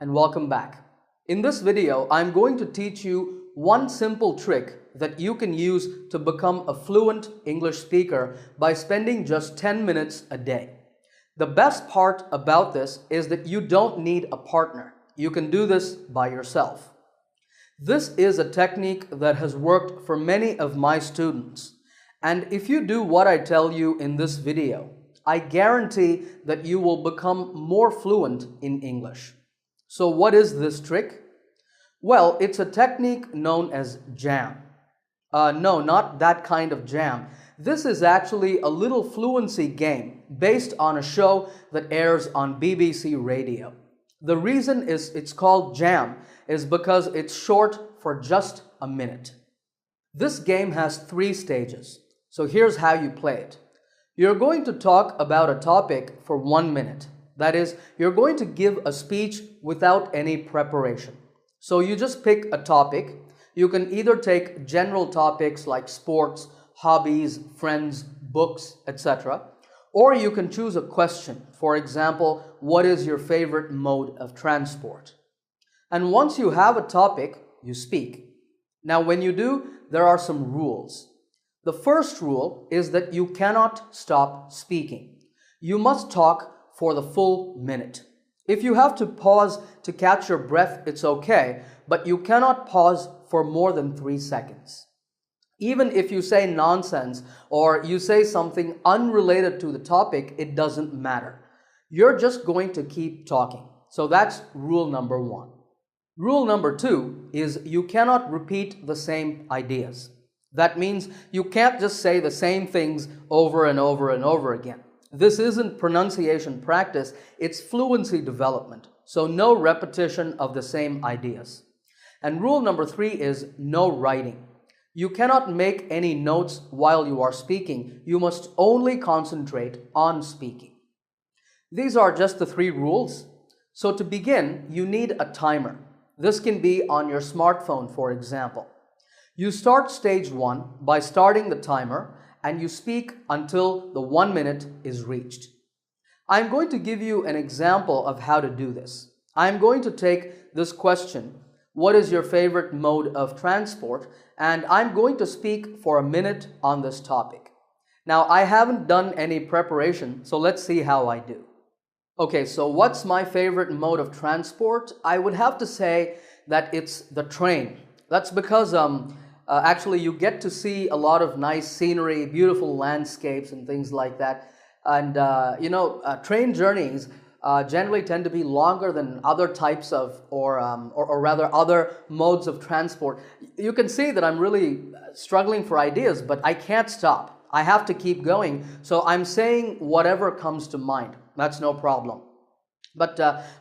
and welcome back. In this video, I'm going to teach you one simple trick that you can use to become a fluent English speaker by spending just 10 minutes a day. The best part about this is that you don't need a partner. You can do this by yourself. This is a technique that has worked for many of my students. And if you do what I tell you in this video, I guarantee that you will become more fluent in English. So what is this trick? Well, it's a technique known as jam. No, not that kind of jam. This is actually a little fluency game based on a show that airs on BBC Radio. The reason it's called jam is because it's short for just a minute. This game has 3 stages. So here's how you play it. You're going to talk about a topic for 1 minute. That is, you're going to give a speech without any preparation. So you just pick a topic. You can either take general topics like sports, hobbies, friends, books, etc. Or you can choose a question. For example, what is your favorite mode of transport? And once you have a topic, you speak. Now when you do, there are some rules. The first rule is that you cannot stop speaking. You must talk for the full minute. If you have to pause to catch your breath, it's okay, but you cannot pause for more than 3 seconds. Even if you say nonsense or you say something unrelated to the topic, it doesn't matter. You're just going to keep talking. So that's rule number 1. Rule number 2 is you cannot repeat the same ideas. That means you can't just say the same things over and over and over again. This isn't pronunciation practice, it's fluency development. So no repetition of the same ideas. And rule number 3 is no writing. You cannot make any notes while you are speaking. You must only concentrate on speaking. These are just the 3 rules. So to begin, you need a timer. This can be on your smartphone, for example. You start stage 1 by starting the timer and you speak until the 1 minute is reached. I'm going to give you an example of how to do this. I'm going to take this question, what is your favorite mode of transport? And I'm going to speak for a minute on this topic. Now, I haven't done any preparation, so let's see how I do. Okay, so what's my favorite mode of transport? I would have to say that it's the train. That's because actually you get to see a lot of nice scenery, beautiful landscapes and things like that. And train journeys generally tend to be longer than other types of, or rather other modes of transport. You can see that I'm really struggling for ideas, but I can't stop. I have to keep going. So I'm saying whatever comes to mind. That's no problem. But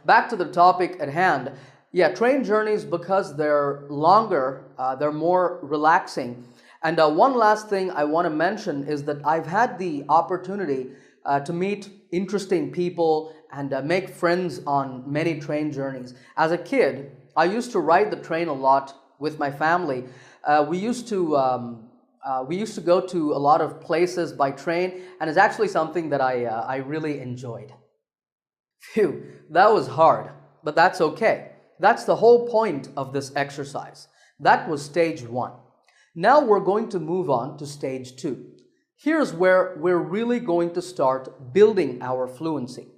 back to the topic at hand. Yeah, train journeys, because they're longer, they're more relaxing. And one last thing I want to mention is that I've had the opportunity to meet interesting people and make friends on many train journeys. As a kid, I used to ride the train a lot with my family. We used to go to a lot of places by train, and it's actually something that I really enjoyed. Phew, that was hard, but that's okay. That's the whole point of this exercise. That was stage 1. Now we're going to move on to stage 2. Here's where we're really going to start building our fluency.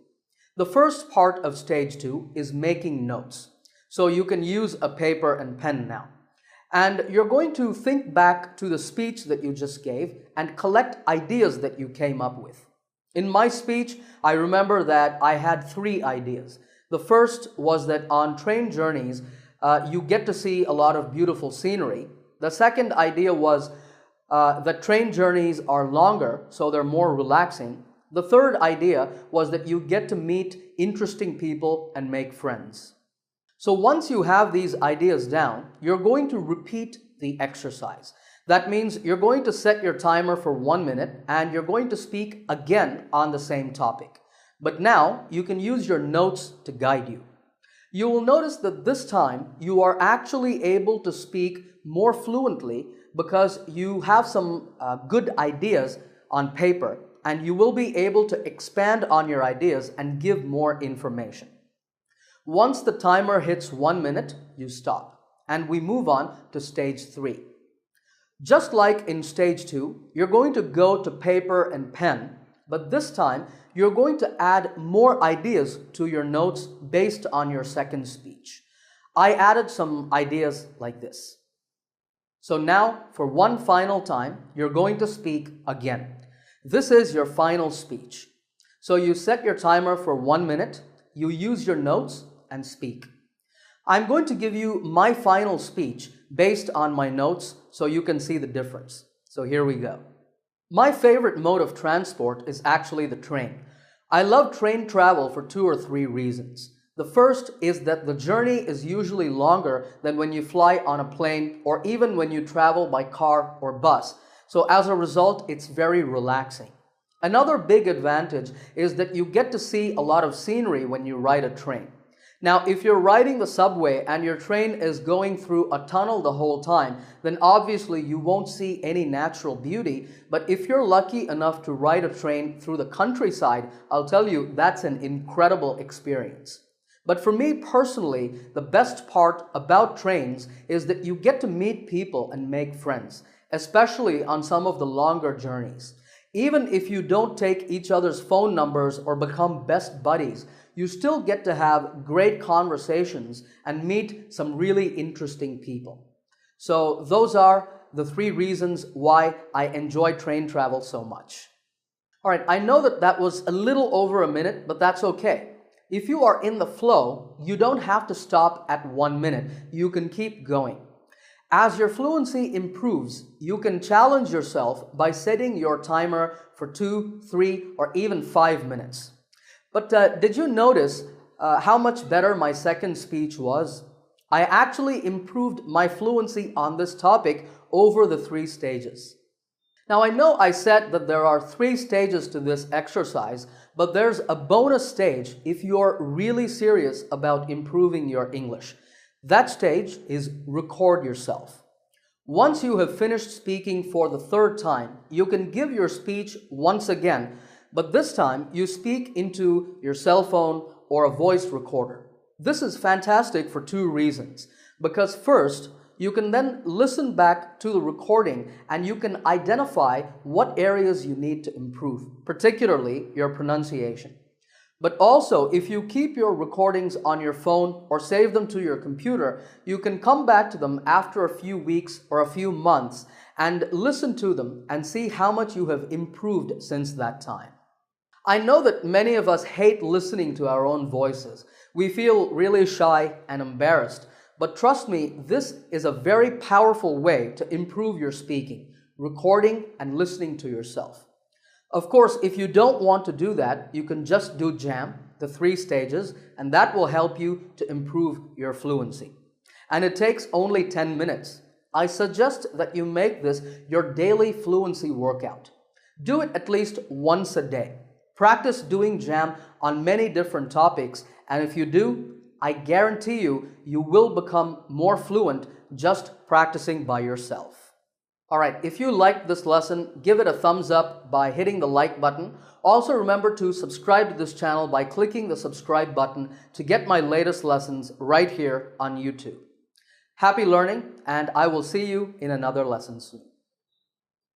The first part of stage 2 is making notes. So you can use a paper and pen now. And you're going to think back to the speech that you just gave and collect ideas that you came up with. In my speech, I remember that I had 3 ideas. The first was that on train journeys, you get to see a lot of beautiful scenery. The second idea was that train journeys are longer, so they're more relaxing. The third idea was that you get to meet interesting people and make friends. So once you have these ideas down, you're going to repeat the exercise. That means you're going to set your timer for 1 minute and you're going to speak again on the same topic. But now you can use your notes to guide you. You will notice that this time you are actually able to speak more fluently because you have some good ideas on paper, and you will be able to expand on your ideas and give more information. Once the timer hits 1 minute, you stop, and we move on to stage 3. Just like in stage 2, you're going to go to paper and pen, but this time you're going to add more ideas to your notes based on your second speech. I added some ideas like this. So now, for one final time, you're going to speak again. This is your final speech. So you set your timer for 1 minute, you use your notes and speak. I'm going to give you my final speech based on my notes so you can see the difference. So here we go. My favorite mode of transport is actually the train. I love train travel for 2 or 3 reasons. The first is that the journey is usually longer than when you fly on a plane or even when you travel by car or bus. So as a result, it's very relaxing. Another big advantage is that you get to see a lot of scenery when you ride a train. Now, if you're riding the subway and your train is going through a tunnel the whole time, then obviously you won't see any natural beauty. But if you're lucky enough to ride a train through the countryside, I'll tell you that's an incredible experience. But for me personally, the best part about trains is that you get to meet people and make friends, especially on some of the longer journeys. Even if you don't take each other's phone numbers or become best buddies, you still get to have great conversations and meet some really interesting people. So those are the 3 reasons why I enjoy train travel so much. All right, I know that was a little over a minute, but that's okay. If you are in the flow, you don't have to stop at 1 minute. You can keep going. As your fluency improves, you can challenge yourself by setting your timer for 2, 3, or even 5 minutes. But did you notice how much better my second speech was? I actually improved my fluency on this topic over the 3 stages. Now I know I said that there are 3 stages to this exercise, but there's a bonus stage if you're really serious about improving your English. That stage is record yourself. Once you have finished speaking for the 3rd time, you can give your speech once again, but this time you speak into your cell phone or a voice recorder. This is fantastic for 2 reasons. Because first, you can then listen back to the recording and you can identify what areas you need to improve, particularly your pronunciation. But also, if you keep your recordings on your phone or save them to your computer, you can come back to them after a few weeks or a few months and listen to them and see how much you have improved since that time. I know that many of us hate listening to our own voices. We feel really shy and embarrassed. But trust me, this is a very powerful way to improve your speaking, recording and listening to yourself. Of course, if you don't want to do that, you can just do JAM, the 3 stages, and that will help you to improve your fluency. And it takes only 10 minutes. I suggest that you make this your daily fluency workout. Do it at least once a day. Practice doing JAM on many different topics, and if you do, I guarantee you, you will become more fluent just practicing by yourself. Alright, if you liked this lesson, give it a thumbs up by hitting the like button. Also remember to subscribe to this channel by clicking the subscribe button to get my latest lessons right here on YouTube. Happy learning, and I will see you in another lesson soon.